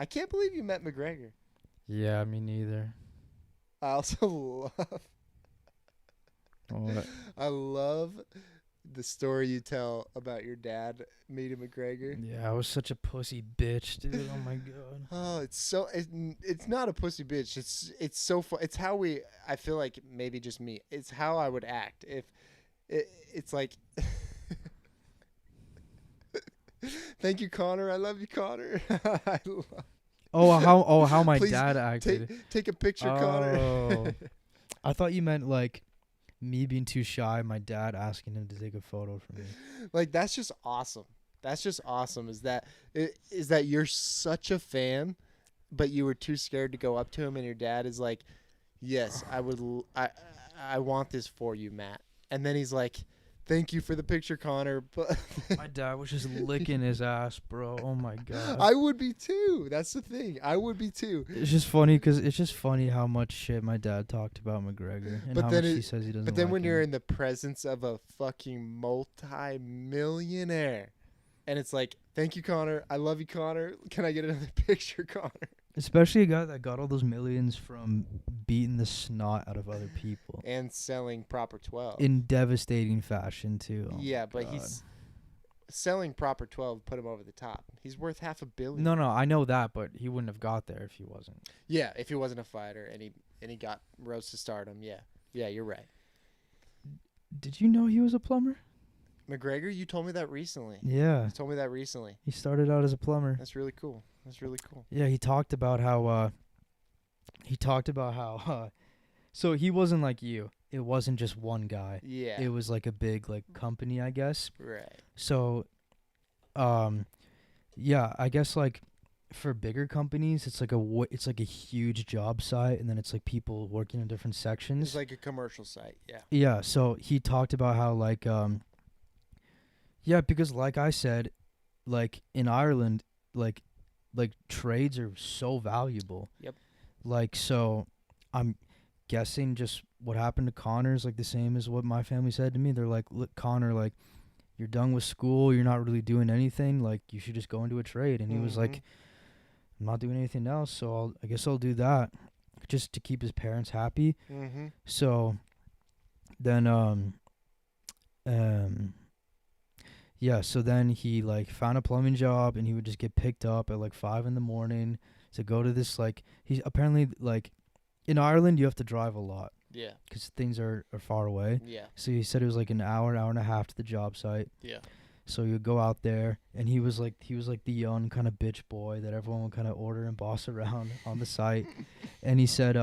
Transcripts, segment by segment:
I can't believe you met McGregor. Yeah, me neither. I also love What? I love the story you tell about your dad meeting McGregor. Yeah, I was such a pussy bitch, dude. Oh my god. Oh, it's not a pussy bitch. It's so fun. It's how we. I feel like maybe just me. It's how I would act if it's like. Thank you, Connor. I love you, Connor. I love, Oh how my please dad acted. take a picture, Connor. Oh. I thought you meant like me being too shy, my dad asking him to take a photo for me. Like that's just awesome. That's just awesome. Is that you're such a fan, but you were too scared to go up to him, and your dad is like, "Yes, I would. I want this for you, Matt." And then he's like, "Thank you for the picture, Connor." But My dad was just licking his ass, bro. Oh my god. I would be too. That's the thing. I would be too. It's just funny because it's just funny how much shit my dad talked about McGregor and But how then much he says he doesn't But then like when him. you're in the presence of a fucking multi-millionaire, and it's like, "Thank you, Connor. I love you, Connor. Can I get another picture, Connor?" Especially a guy that got all those millions from beating the snot out of other people And selling Proper 12. in devastating fashion too. Oh Yeah, my but God. he's selling Proper 12 put him over the top. He's worth $500 million. No, I know that, but he wouldn't have got there if he wasn't. Yeah, if he wasn't a fighter and he got rose to stardom. Yeah. Yeah, you're right. Did you know he was a plumber? McGregor, you told me that recently. Yeah, You told me that recently. he started out as a plumber. That's really cool. That's really cool. Yeah, he talked about how so he wasn't like you. It wasn't just one guy. Yeah. It was like a big like company, I guess. Right. So yeah, I guess like for bigger companies, it's like it's like a huge job site, and then it's like people working in different sections. It's like a commercial site. Yeah. Yeah, so he talked about how like yeah, because like I said, like in Ireland, like trades are so valuable. Yep. Like so I'm guessing just what happened to Connor is like the same as what my family said to me. They're like, "Look, Connor, like you're done with school, you're not really doing anything, like you should just go into a trade." And he was like, "I'm not doing anything else, so I guess I'll do that just to keep his parents happy." Mm-hmm. So then yeah, so then he like found a plumbing job, and he would just get picked up at like 5 a.m. to go to this like he's apparently like in Ireland you have to drive a lot Yeah. because things are far away. Yeah. So he said it was like an hour and a half to the job site. Yeah. So you would go out there, and he was like the young kind of bitch boy that everyone would kind of order and boss around on the site. And he said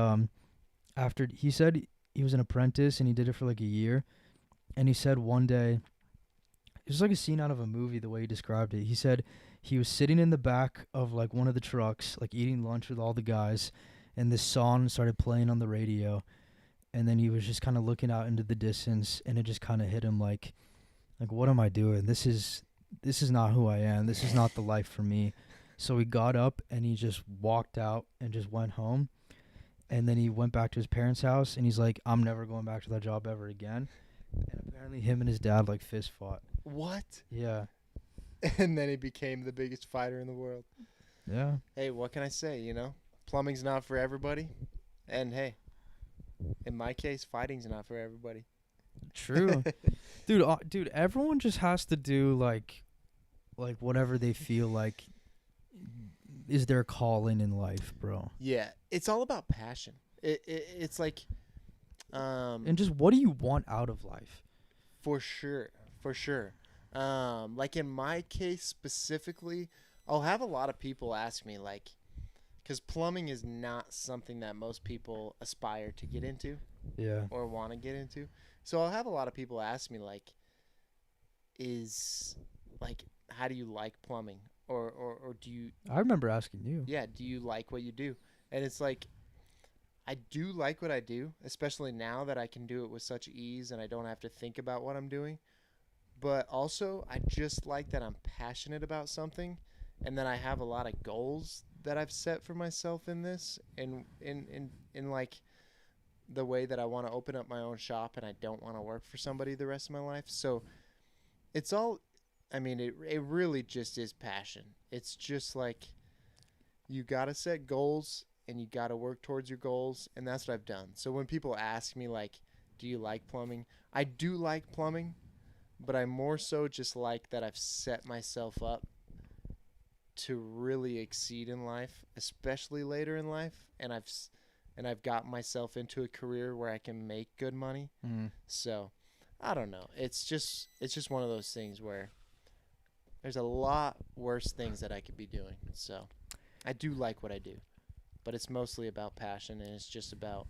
after he said he was an apprentice and he did it for like a year, and he said one day it was like a scene out of a movie the way he described it. He said he was sitting in the back of like one of the trucks, like eating lunch with all the guys, and this song started playing on the radio, and then he was just kind of looking out into the distance, and it just kind of hit him like what am I doing? This is not who I am. This is not the life for me. So he got up and he just walked out and just went home, and then he went back to his parents' house, and he's like, "I'm never going back to that job ever again." And apparently him and his dad like fist fought. What? Yeah. And then he became the biggest fighter in the world. Yeah. Hey, what can I say? You know, plumbing's not for everybody, and hey, in my case, fighting's not for everybody. True. Dude, everyone just has to do like whatever they feel like is their calling in life, bro. Yeah, it's all about passion. It's like, And just what do you want out of life? for sure. Like in my case specifically, I'll have a lot of people ask me like, because plumbing is not something that most people aspire to get into Yeah. or want to get into. So I'll have a lot of people ask me like, how do you like plumbing, or do you? I remember asking you. Yeah, do you like what you do? And it's like, I do like what I do, especially now that I can do it with such ease and I don't have to think about what I'm doing. But also, I just like that I'm passionate about something, and then I have a lot of goals that I've set for myself in this, and in like the way that I want to open up my own shop, and I don't want to work for somebody the rest of my life. So it's all, I mean, it really just is passion. It's just like, you got to set goals and you got to work towards your goals. And that's what I've done. So when people ask me, like, do you like plumbing? I do like plumbing, but I more so just like that I've set myself up to really exceed in life, especially later in life. And I've got myself into a career where I can make good money. Mm. So I don't know. It's just one of those things where there's a lot worse things that I could be doing. So I do like what I do, but it's mostly about passion, and it's just about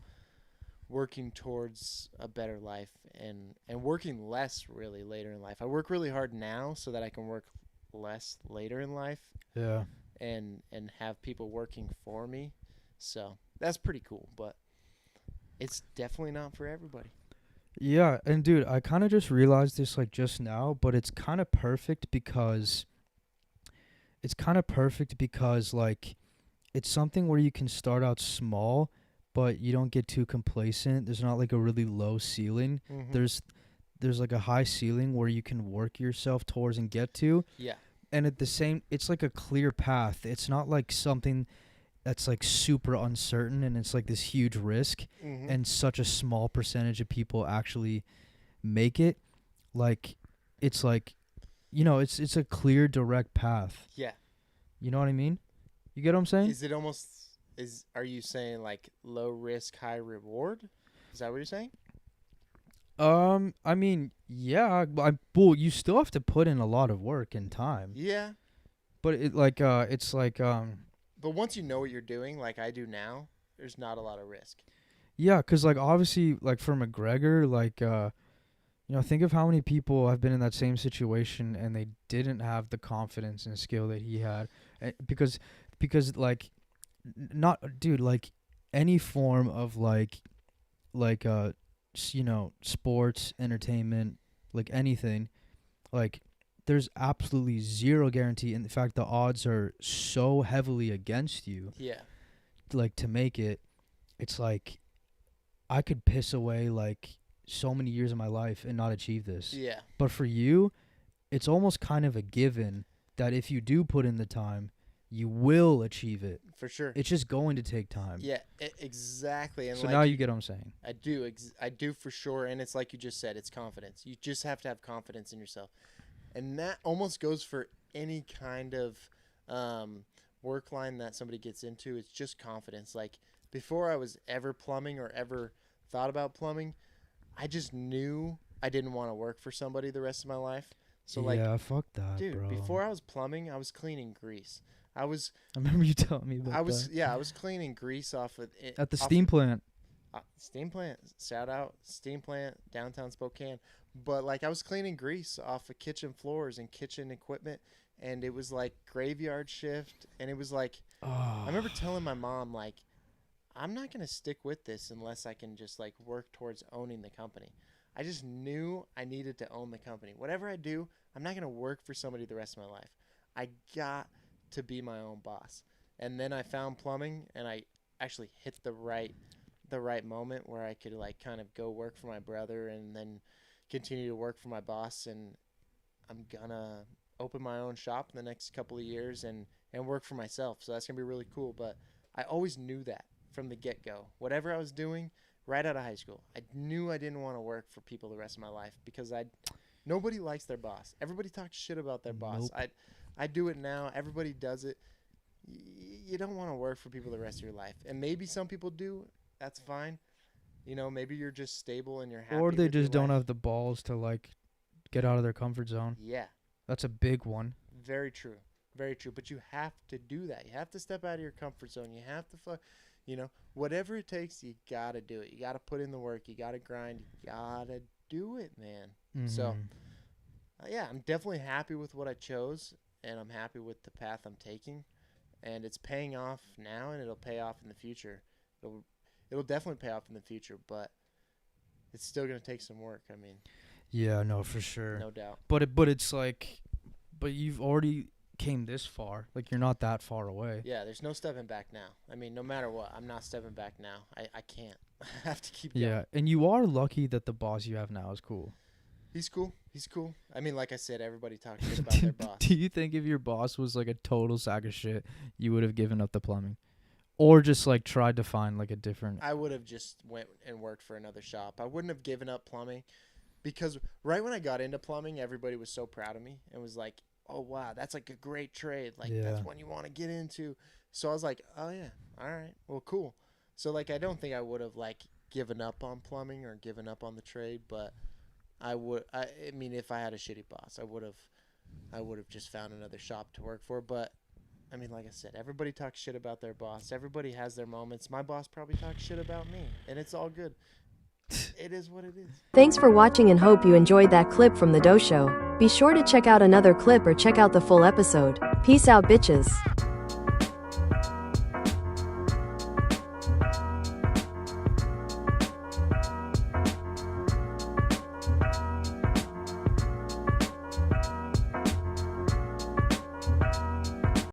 working towards a better life and working less really later in life. I work really hard now so that I can work less later in life Yeah. and have people working for me. So that's pretty cool, but it's definitely not for everybody. Yeah, and dude, I kind of just realized this like just now, but it's kind of perfect because like it's something where you can start out small, but you don't get too complacent. There's not like a really low ceiling. Mm-hmm. There's like a high ceiling where you can work yourself towards and get to. Yeah. And at the same, it's like a clear path. It's not like something that's like super uncertain and it's like this huge risk Mm-hmm. and such a small percentage of people actually make it. Like it's like, it's a clear direct path. Yeah. You know what I mean? You get what I'm saying? Is it almost are you saying like low risk, high reward? Is that what you're saying? I mean, yeah, well, you still have to put in a lot of work and time. Yeah. But it's like But once you know what you're doing, like I do now, there's not a lot of risk. yeah, 'cause like obviously like for McGregor, like think of how many people have been in that same situation and they didn't have the confidence and skill that he had, because like not dude, like any form of like sports, entertainment, like anything, like there's absolutely zero guarantee. In fact, the odds are so heavily against you, Yeah. like to make it. It's like I could piss away like so many years of my life and not achieve this. Yeah. But for you, it's almost kind of a given that if you do put in the time, you will achieve it. For sure. It's just going to take time. Yeah, exactly. And So like now you get what I'm saying. I do. I do for sure. And it's like you just said, it's confidence. You just have to have confidence in yourself. And that almost goes for any kind of work line that somebody gets into. It's just confidence. Like before I was ever plumbing or ever thought about plumbing, I just knew I didn't want to work for somebody the rest of my life. So Yeah, fuck that, dude, bro. before I was plumbing, I was cleaning grease. I remember you telling me about that. Yeah, I was cleaning grease off of it, At the steam plant. steam plant. Shout out steam plant downtown Spokane. But like I was cleaning grease off of kitchen floors and kitchen equipment, and it was like graveyard shift, and it was like I remember telling my mom like I'm not gonna stick with this unless I can just like work towards owning the company. I just knew I needed to own the company. Whatever I do, I'm not gonna work for somebody the rest of my life. I got to be my own boss. And then I found plumbing, and I actually hit the right moment where I could like kind of go work for my brother and then continue to work for my boss. And I'm gonna open my own shop in the next couple of years and work for myself. So that's gonna be really cool. But I always knew that from the get go. Whatever I was doing right out of high school, I knew I didn't want to work for people the rest of my life because nobody likes their boss. Everybody talks shit about their boss. Nope. I do it now. Everybody does it. You don't want to work for people the rest of your life. And maybe some people do. That's fine. Maybe you're just stable and you're happy. Or they with your just don't life. have the balls to like get out of their comfort zone. Yeah, That's a big one. very true. Very true. But you have to do that. You have to step out of your comfort zone. You have to whatever it takes, you got to do it. You got to put in the work. You got to grind. You got to do it, man. So, yeah, I'm definitely happy with what I chose, and I'm happy with the path I'm taking, and it's paying off now, and it'll pay off in the future. It'll definitely pay off in the future, but it's still gonna take some work. I mean, yeah, no, for sure. no doubt. But it's like, but you've already came this far. Like you're not that far away. Yeah, there's no stepping back now. I mean, no matter what, I'm not stepping back now. I can't. I have to keep going. Yeah, and you are lucky that the boss you have now is cool. He's cool. He's cool. I mean, like I said, everybody talks shit about their boss. Do you think if your boss was like a total sack of shit, you would have given up the plumbing? Or just like tried to find like a different... I would have just went and worked for another shop. I wouldn't have given up plumbing because right when I got into plumbing, everybody was so proud of me and was like, oh, wow, that's like a great trade. Like, that's one you want to get into. So I was like, oh, yeah, all right, well, cool. So, like, I don't think I would have, like, given up on plumbing or given up on the trade, but I mean, if I had a shitty boss, I would have just found another shop to work for. But I mean, like I said, everybody talks shit about their boss. Everybody has their moments. My boss probably talks shit about me, and it's all good. It is what it is. Thanks for watching and hope you enjoyed that clip from the Doe Show. Be sure to check out another clip or check out the full episode. Peace out, bitches.